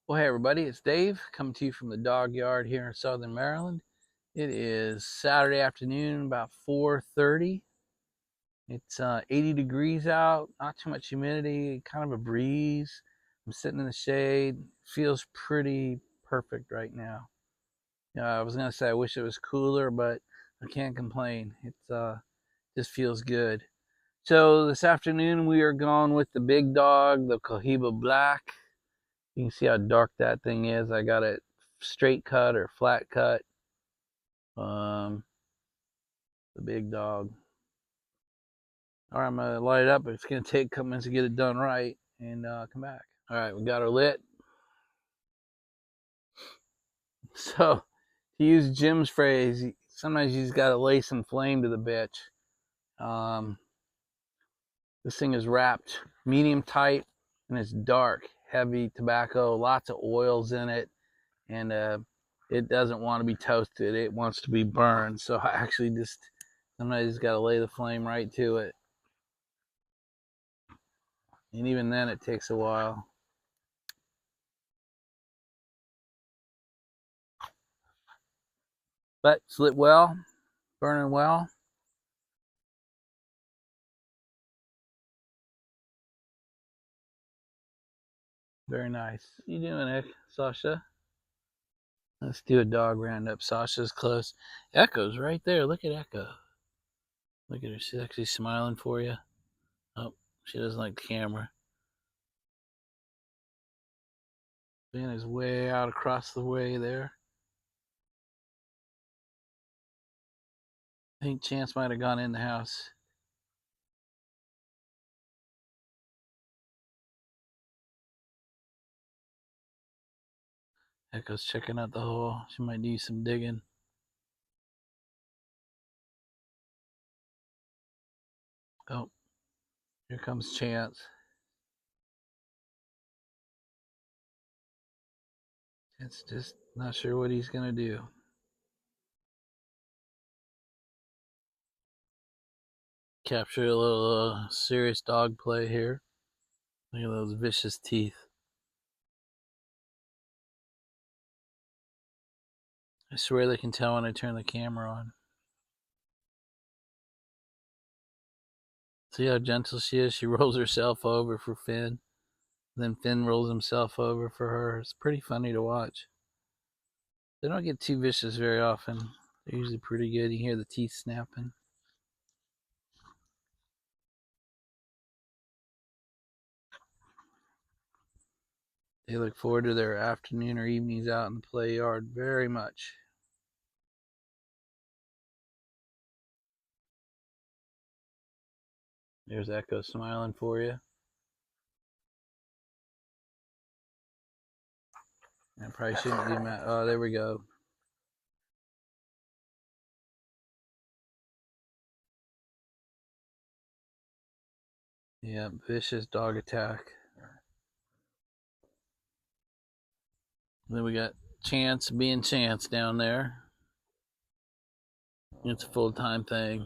Well, hey everybody, it's Dave coming to you from the dog yard here in Southern Maryland. It is Saturday afternoon, about 4:30. It's 80 degrees out, not too much humidity, kind of a breeze. I'm sitting in the shade. Feels pretty perfect right now. I was gonna say I wish it was cooler, but I can't complain. It's just feels good. So this afternoon we are going with the big dog, the Cohiba Black. You can see how dark that thing is. I got it straight cut or flat cut. Um, the big dog. All right, I'm gonna light it up. It's gonna take a couple minutes to get it done right and come back. All right, we got her lit. So to use Jim's phrase, sometimes you just gotta lay some flame to the bitch. Um, this thing is wrapped medium tight and it's dark, heavy tobacco, lots of oils in it, and it doesn't want to be toasted. It wants to be burned. So I actually just sometimes just got to lay the flame right to it. And even then it takes a while. But it's lit well, burning well. Very nice. What you doing, Nick? Sasha? Let's do a dog roundup. Sasha's close. Echo's right there. Look at Echo. Look at her. She's actually smiling for you. Oh, she doesn't like the camera. Ben is way out across the way there. I think Chance might have gone in the house. Echo's checking out the hole. She might do some digging. Oh, here comes Chance. Chance just not sure what he's going to do. Capture a little serious dog play here. Look at those vicious teeth. I swear they can tell when I turn the camera on. See how gentle she is? She rolls herself over for Finn. Then Finn rolls himself over for her. It's pretty funny to watch. They don't get too vicious very often. They're usually pretty good. You hear the teeth snapping. They look forward to their afternoon or evenings out in the play yard very much. There's Echo smiling for you. I probably shouldn't do that. Oh, there we go. Yeah, vicious dog attack. Then we got Chance being Chance down there. It's a full-time thing.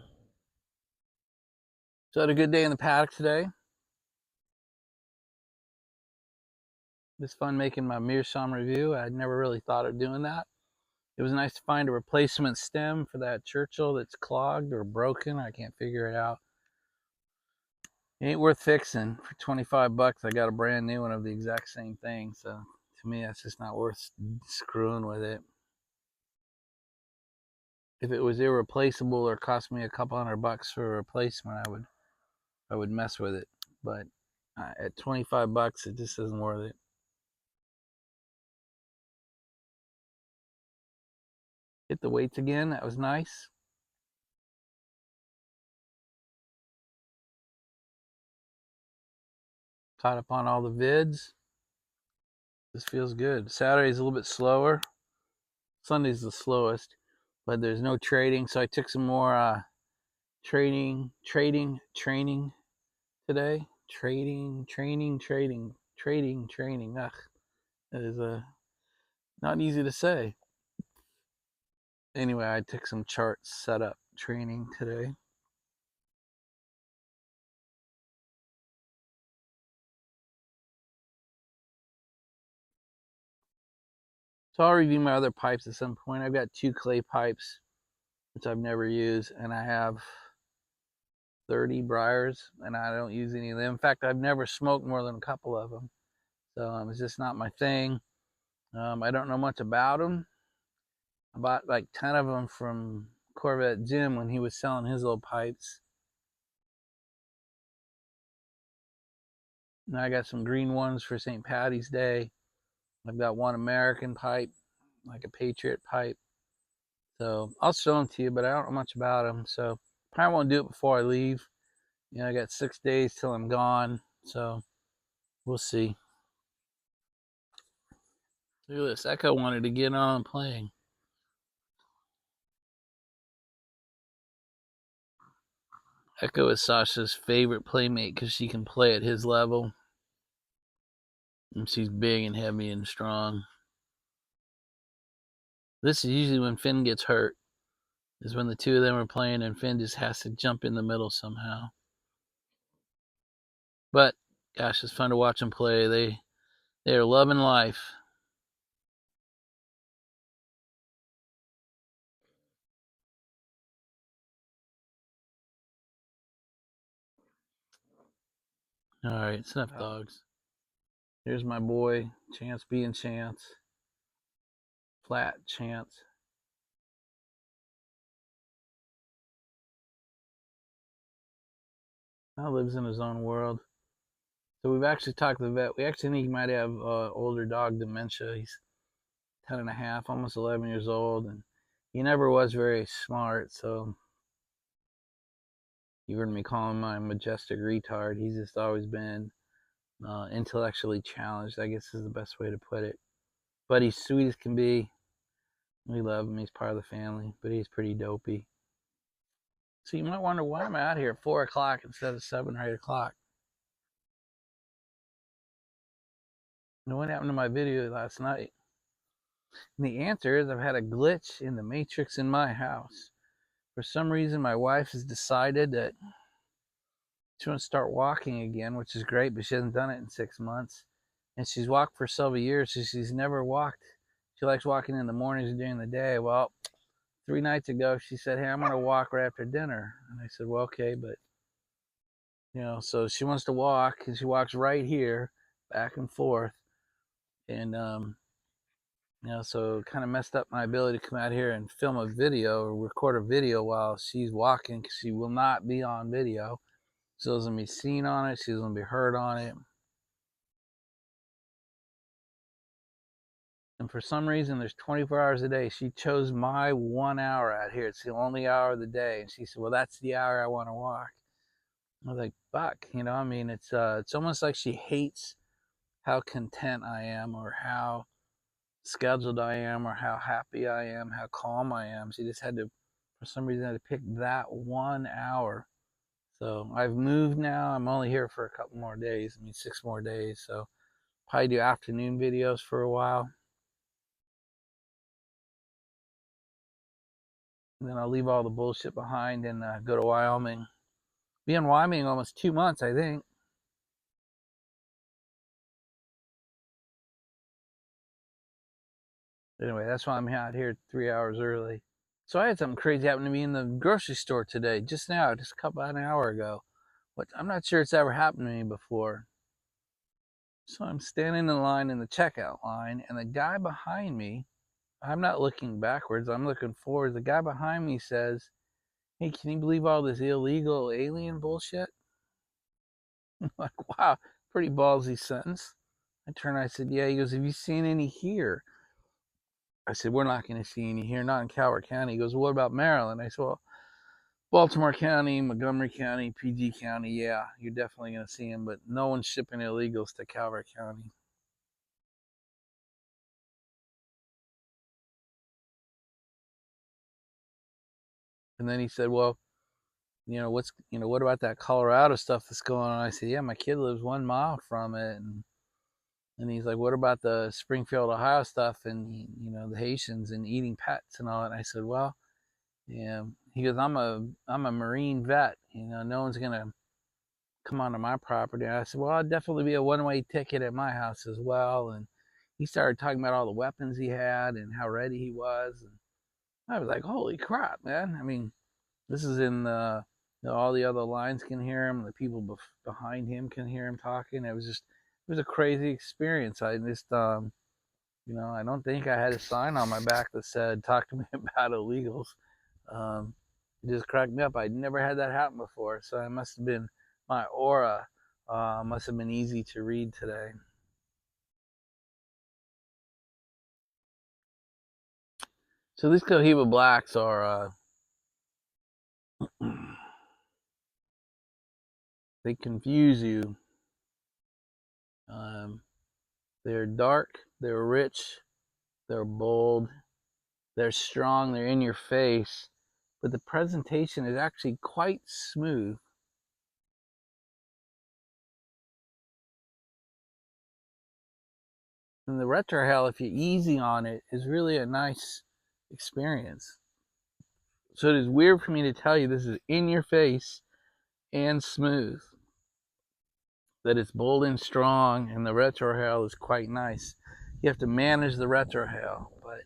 So I had a good day in the paddock today. It was fun making my Meerschaum review. I'd never really thought of doing that. It was nice to find a replacement stem for that Churchill that's clogged or broken. I can't figure it out. It ain't worth fixing. For 25 bucks, I got a brand new one of the exact same thing. So to me, that's just not worth screwing with it. If it was irreplaceable or cost me a couple $100 for a replacement, I would mess with it. But at 25 bucks, it just isn't worth it. Hit the weights again. That was nice. Caught up on all the vids. This feels good. Saturday's a little bit slower. Sunday's the slowest, but there's no trading. So I took some more training today. Training. Ugh, that is not easy to say. Anyway, I took some chart setup training today. So I'll review my other pipes at some point. I've got 2 clay pipes, which I've never used, and I have 30 briars, and I don't use any of them. In fact, I've never smoked more than a couple of them. So it's just not my thing. I don't know much about them. I bought like 10 of them from Corvette Jim when he was selling his little pipes. And I got some green ones for St. Patty's Day. I've got one American pipe, like a Patriot pipe. So I'll show them to you, but I don't know much about them. So probably won't do it before I leave. You know, I got 6 days till I'm gone. So we'll see. Look at this. Echo wanted to get on playing. Echo is Sasha's favorite playmate because she can play at his level. And she's big and heavy and strong. This is usually when Finn gets hurt, is when the two of them are playing and Finn just has to jump in the middle somehow. But gosh, it's fun to watch them play. They are loving life. All right, it's enough dogs. Here's my boy, Chance being Chance. Flat Chance. Now lives in his own world. So we've actually talked to the vet. We actually think he might have older dog dementia. He's 10 and a half, almost 11 years old, and he never was very smart. So you heard me call him my majestic retard. He's just always been intellectually challenged, I guess is the best way to put it. But he's sweet as can be. We love him. He's part of the family, but he's pretty dopey. So you might wonder why I'm out here at 4 o'clock instead of 7 or 8 o'clock. And what happened to my video last night? And the answer is I've had a glitch in the matrix in my house. For some reason, my wife has decided that she wants to start walking again, which is great, but she hasn't done it in 6 months. And she's walked for several years, so she's never walked. She likes walking in the mornings and during the day. Well, 3 nights ago, she said, hey, I'm going to walk right after dinner. And I said, well, okay, but, you know, so she wants to walk, and she walks right here, back and forth. And, you know, so it kind of messed up my ability to come out here and film a video or record a video while she's walking, because she will not be on video. She doesn't be seen on it. She doesn't be heard on it. And for some reason, there's 24 hours a day. She chose my 1 hour out here. It's the only hour of the day. And she said, well, that's the hour I want to walk. I was like, fuck, you know, I mean, it's almost like she hates how content I am, or how scheduled I am, or how happy I am, how calm I am. She just had to, for some reason, had to pick that 1 hour. So I've moved now. I'm only here for a couple more days. I mean, 6 more days. So probably do afternoon videos for a while. And then I'll leave all the bullshit behind and go to Wyoming. Be in Wyoming almost 2 months, I think. Anyway, that's why I'm out here 3 hours early. So I had something crazy happen to me in the grocery store today, just now, just about an hour ago. What I'm not sure it's ever happened to me before. So I'm standing in line in the checkout line, and the guy behind me, I'm not looking backwards, I'm looking forward. The guy behind me says, hey, can you believe all this illegal alien bullshit? I'm like, wow, pretty ballsy sentence. I turned, I said, yeah. He goes, have you seen any here? I said, we're not going to see any here, not in Calvert County. He goes, well, what about Maryland? I said, well, Baltimore County, Montgomery County, PG County, yeah, you're definitely going to see them, but no one's shipping illegals to Calvert County. And then he said, well, what about that Colorado stuff that's going on? I said, yeah, my kid lives 1 mile from it. And he's like, what about the Springfield, Ohio stuff, and, the Haitians and eating pets and all that? And I said, well, yeah. He goes, I'm a Marine vet. No one's going to come onto my property. And I said, well, I'll definitely be a one-way ticket at my house as well. And he started talking about all the weapons he had and how ready he was. And I was like, holy crap, man. I mean, this is in the, all the other lines can hear him. The people behind him can hear him talking. It was a crazy experience. I just, I don't think I had a sign on my back that said, talk to me about illegals. Um, it just cracked me up. I'd never had that happen before. So it must have been my aura, must have been easy to read today. So these Cohiba Blacks are, they confuse you. Um, they're dark, they're rich, they're bold, they're strong, they're in your face, but the presentation is actually quite smooth. And the retrohale, if you're easy on it, is really a nice experience. So it is weird for me to tell you this is in your face and smooth. That it's bold and strong, and the retrohale is quite nice. You have to manage the retrohale, but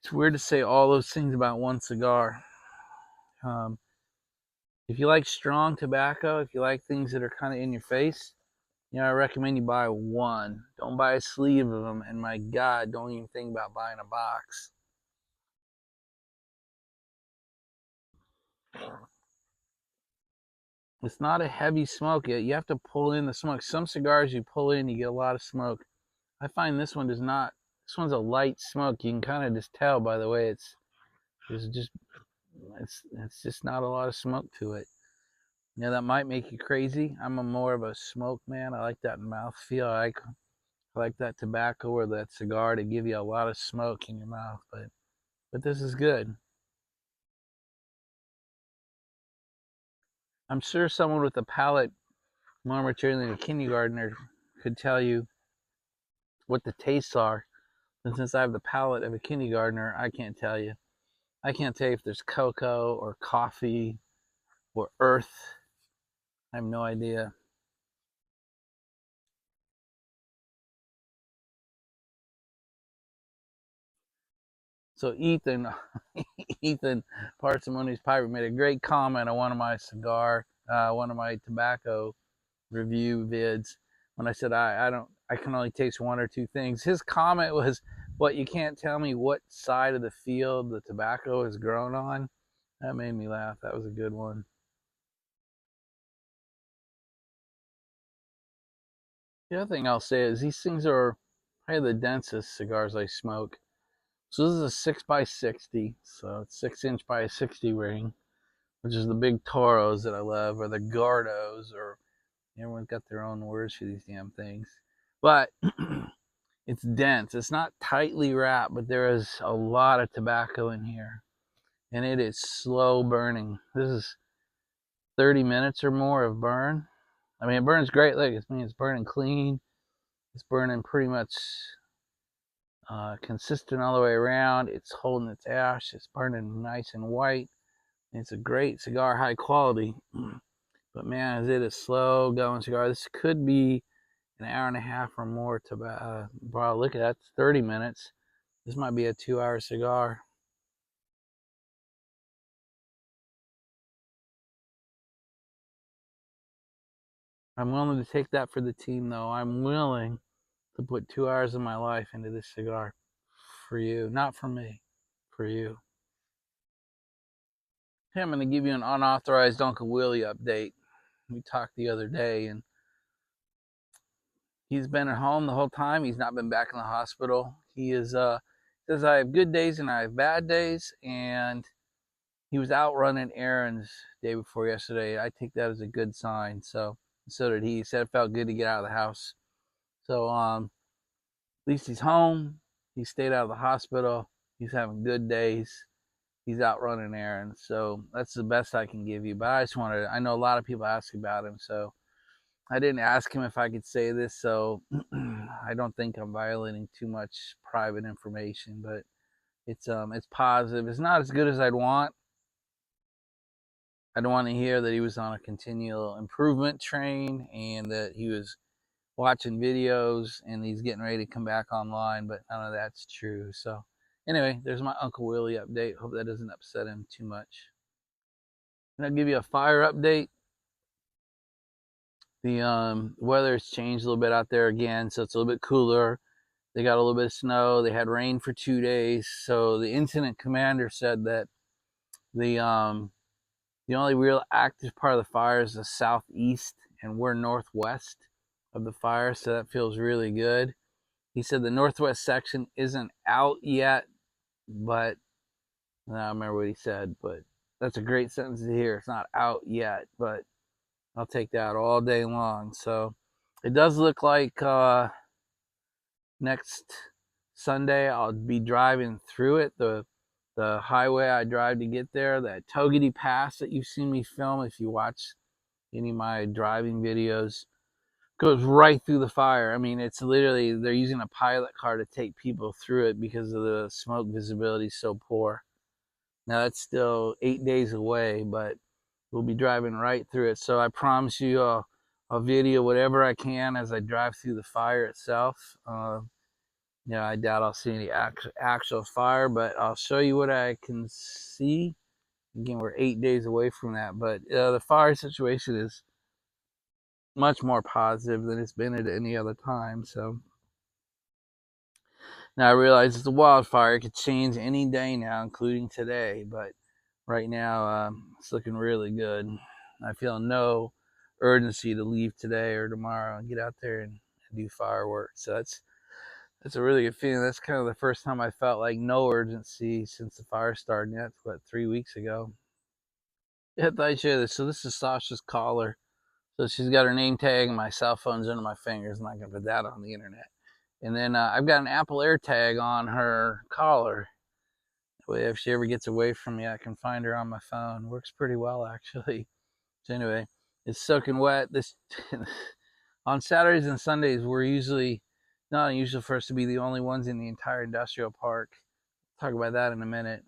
it's weird to say all those things about one cigar. Um, if you like strong tobacco, if you like things that are kind of in your face, I recommend you buy one. Don't buy a sleeve of them, and my God, don't even think about buying a box. It's not a heavy smoke yet. You have to pull in the smoke. Some cigars you pull in, you get a lot of smoke. I find this one does not. This one's a light smoke. You can kind of just tell by the way it's just not a lot of smoke to it. That might make you crazy. I'm more of a smoke man. I like that mouth feel. I like that tobacco or that cigar to give you a lot of smoke in your mouth. But this is good. I'm sure someone with a palate more mature than a kindergartner could tell you what the tastes are. And since I have the palate of a kindergartner, I can't tell you. I can't tell you if there's cocoa or coffee or earth. I have no idea. So Ethan, Ethan Parsimony's Piper made a great comment on one of my one of my tobacco review vids when I said I can only taste one or two things. His comment was, "What, you can't tell me what side of the field the tobacco is grown on?" That made me laugh. That was a good one. The other thing I'll say is these things are probably the densest cigars I smoke. So this is a 6x60, so it's 6" by a 60 ring, which is the big Toros that I love, or the Gardos, or everyone's got their own words for these damn things. But it's dense. It's not tightly wrapped, but there is a lot of tobacco in here, and it is slow burning. This is 30 minutes or more of burn. I mean, it burns great. Look, it's burning clean. It's burning pretty much consistent all the way around. It's holding its ash. It's burning nice and white. It's a great cigar, high quality. But man, is it a slow going cigar. This could be an hour and a half or more to bro, look at that, 30 minutes. This might be a 2-hour cigar. I'm willing to take that for the team, though. I'm willing to put 2 hours of my life into this cigar for you, not for me, for you. Hey, I'm going to give you an unauthorized Uncle Willie update. We talked the other day, and he's been at home the whole time. He's not been back in the hospital. He is says I have good days and I have bad days, and he was out running errands day before yesterday. I take that as a good sign. So did he. He said it felt good to get out of the house. So at least he's home. He stayed out of the hospital. He's having good days. He's out running errands. So that's the best I can give you. But I know a lot of people ask about him, so I didn't ask him if I could say this, so I don't think I'm violating too much private information, but it's positive. It's not as good as I'd want. I don't want to hear that he was on a continual improvement train and that he was watching videos and he's getting ready to come back online, but none of that's true. So anyway, there's my Uncle Willie update. Hope that doesn't upset him too much. And I'll give you a fire update. The weather's changed a little bit out there again, so it's a little bit cooler. They got a little bit of snow. They had rain for 2 days. So the incident commander said that the only real active part of the fire is the southeast, and we're northwest of the fire, so that feels really good. He said the northwest section isn't out yet, but I don't remember what he said, but that's a great sentence to hear. It's not out yet, but I'll take that all day long. So it does look like next Sunday I'll be driving through it. The highway I drive to get there, that Togety Pass that you've seen me film, if you watch any of my driving videos, goes right through the fire. I mean, it's literally, they're using a pilot car to take people through it because of the smoke visibility so poor. Now that's still 8 days away, but we'll be driving right through it. So I promise you I'll video whatever I can as I drive through the fire itself. I doubt I'll see any actual fire, but I'll show you what I can see. Again, we're 8 days away from that, but the fire situation is much more positive than it's been at any other time. So now I realize it's a wildfire. It could change any day now, including today, but right now it's looking really good. I feel no urgency to leave today or tomorrow and get out there and do fireworks. So that's a really good feeling. That's kind of the first time I felt like no urgency since the fire started. That's what, 3 weeks ago. Yeah, I thought I'd share this. So this is Sasha's collar. So she's got her name tag and my cell phone's under my fingers. I'm not gonna put that on the internet. And then I've got an Apple AirTag on her collar. That way, if she ever gets away from me, I can find her on my phone. Works pretty well, actually. So anyway, it's soaking wet. This on Saturdays and Sundays, we're usually not unusual for us to be the only ones in the entire industrial park. Talk about that in a minute.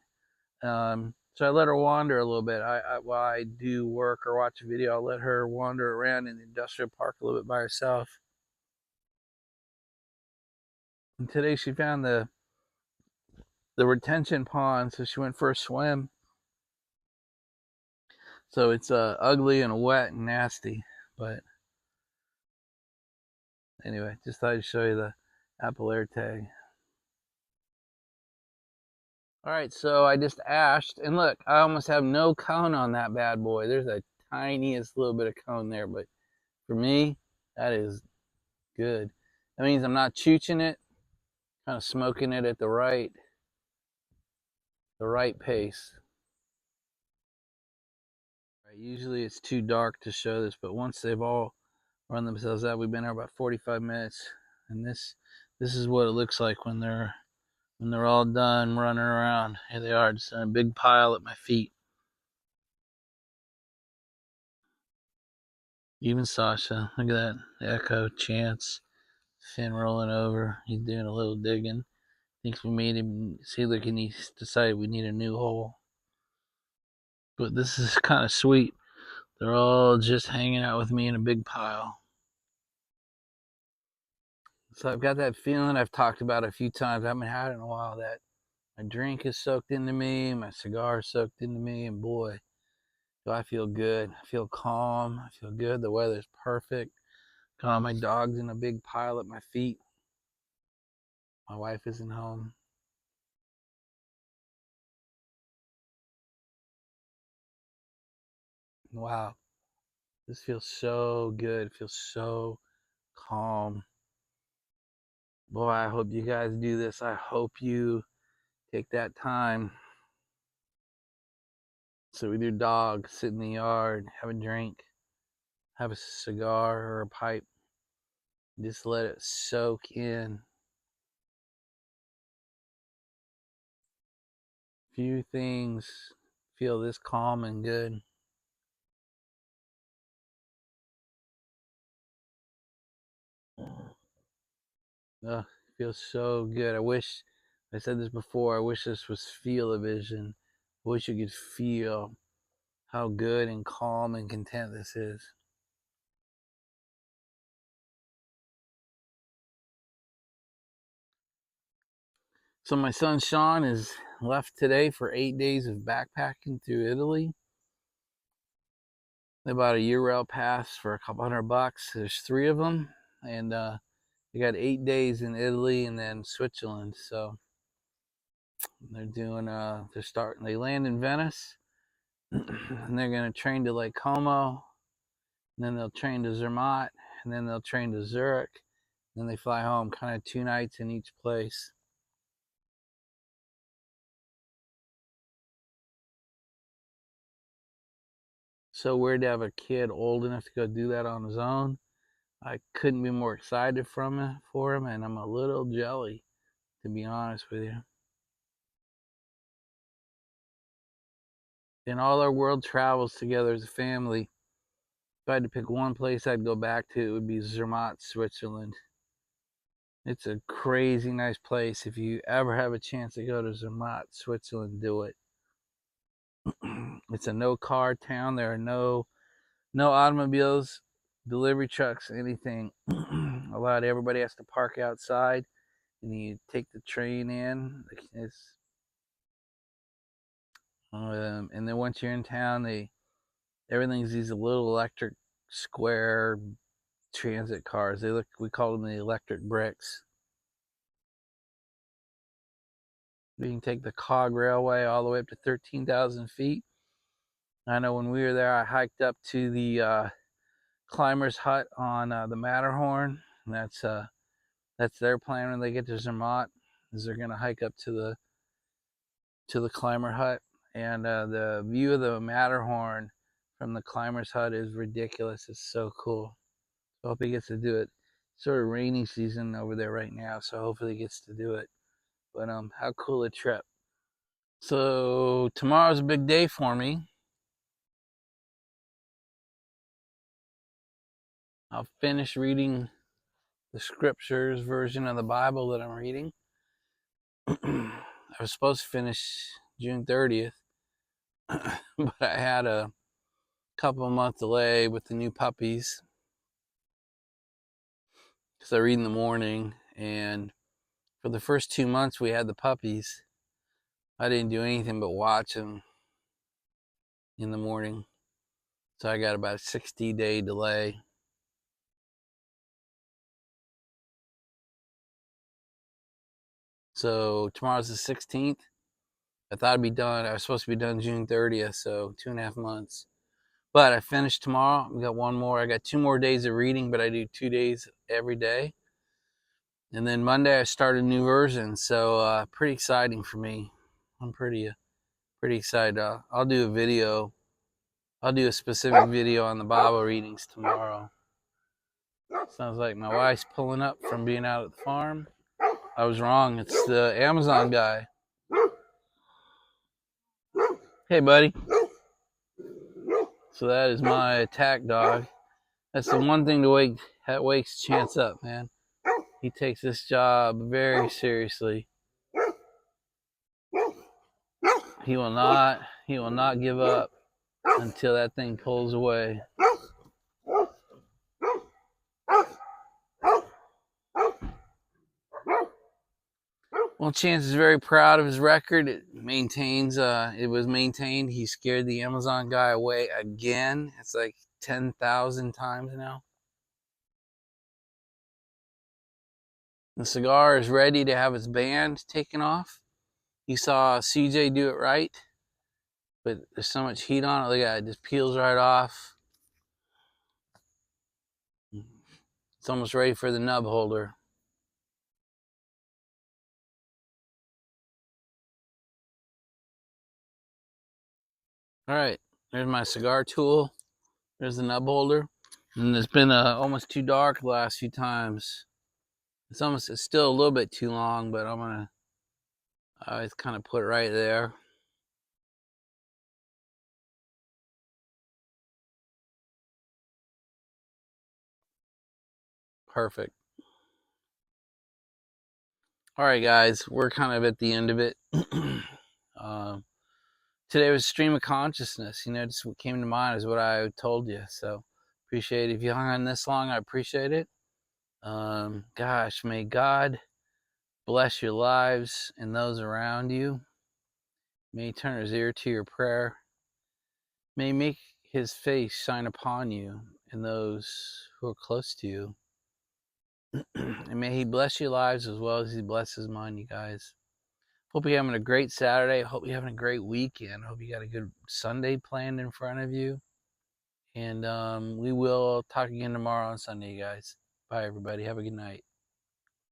So I let her wander a little bit. While I do work or watch a video, I'll let her wander around in the industrial park a little bit by herself. And today she found the retention pond, so she went for a swim. So it's ugly and wet and nasty, but anyway, just thought I'd show you the Apple AirTag. All right, so I just ashed, and look, I almost have no cone on that bad boy. There's a tiniest little bit of cone there, but for me, that is good. That means I'm not chooching it, kind of smoking it at the right pace. Right, usually it's too dark to show this, but once they've all run themselves out, we've been here about 45 minutes, and this is what it looks like when they're all done running around. Here they are, just in a big pile at my feet. Even Sasha, look at that. Echo, Chance, Finn rolling over. He's doing a little digging. Thinks we made him see, look, and he's decided we need a new hole. But this is kind of sweet. They're all just hanging out with me in a big pile. So I've got that feeling I've talked about a few times. I haven't had it in a while, that my drink is soaked into me, my cigar is soaked into me, and boy, do I feel good. I feel calm. I feel good. The weather's perfect. My dog's in a big pile at my feet. My wife isn't home. Wow, this feels so good. It feels so calm. Boy, I hope you guys do this. I hope you take that time. Sit with your dog, sit in the yard, have a drink, have a cigar or a pipe. Just let it soak in. Few things feel this calm and good. Ugh, it feels so good. I said this before, I wish this was feel-o-vision. I wish you could feel how good and calm and content this is. So my son Sean is left today for 8 days of backpacking through Italy. They bought a Eurail pass for a couple $100. There's 3 of them, and they got 8 days in Italy and then Switzerland. So they're doing they land in Venice and they're going to train to Lake Como, and then they'll train to Zermatt, and then they'll train to Zurich, and then they fly home, kind of 2 nights in each place. So weird to have a kid old enough to go do that on his own. I couldn't be more excited for him, and I'm a little jelly, to be honest with you. In all our world travels together as a family, if I had to pick one place I'd go back to, it would be Zermatt, Switzerland. It's a crazy nice place. If you ever have a chance to go to Zermatt, Switzerland, do it. It's a no-car town. There are no automobiles, delivery trucks, anything. Everybody has to park outside, and you take the train in. And then once you're in town, everything's these little electric square transit cars. We call them the electric bricks. You can take the Cog Railway all the way up to 13,000 feet. I know when we were there, I hiked up to the climber's hut on the Matterhorn. And that's their plan when they get to Zermatt, is they're going to hike up to the climber hut. And the view of the Matterhorn from the climber's hut is ridiculous. It's so cool. So I hope he gets to do it. It's sort of rainy season over there right now, so hopefully he gets to do it. But how cool a trip. So tomorrow's a big day for me. I'll finish reading the scriptures version of the Bible that I'm reading. I was supposed to finish June 30th, but I had a couple of month delay with the new puppies, because I read in the morning, and for the first 2 months we had the puppies, I didn't do anything but watch them in the morning. So I got about a 60-day delay. So tomorrow's the 16th. I thought I'd be done. I was supposed to be done June 30th, so 2.5 months. But I finished tomorrow. We got one more. I got 2 more days of reading, but I do 2 days every day. And then Monday I start a new version, so pretty exciting for me. I'm pretty excited. I'll do a video. I'll do a specific video on the Bible readings tomorrow. Sounds like my wife's pulling up from being out at the farm. I was wrong. It's the Amazon guy. Hey, buddy. So that is my attack dog. That's the one thing that wakes Chance up, man. He takes this job very seriously. He will not give up until that thing pulls away. Well, Chance is very proud of his record. It was maintained. He scared the Amazon guy away again. It's like 10,000 times now. The cigar is ready to have its band taken off. You saw CJ do it right, but there's so much heat on it. Look at it, just peels right off. It's almost ready for the nub holder. All right, there's my cigar tool. There's the nub holder. And it's been almost too dark the last few times. It's still a little bit too long, but I'm gonna always kind of put it right there. Perfect. All right, guys, we're kind of at the end of it. Today was stream of consciousness. Just what came to mind is what I told you. So appreciate it. If you hung on this long, I appreciate it. Gosh, may God bless your lives and those around you. May he turn his ear to your prayer. May he make his face shine upon you and those who are close to you. And may he bless your lives as well as he blesses mine, you guys. Hope you're having a great Saturday. Hope you're having a great weekend. Hope you got a good Sunday planned in front of you. And we will talk again tomorrow on Sunday, you guys. Bye, everybody. Have a good night.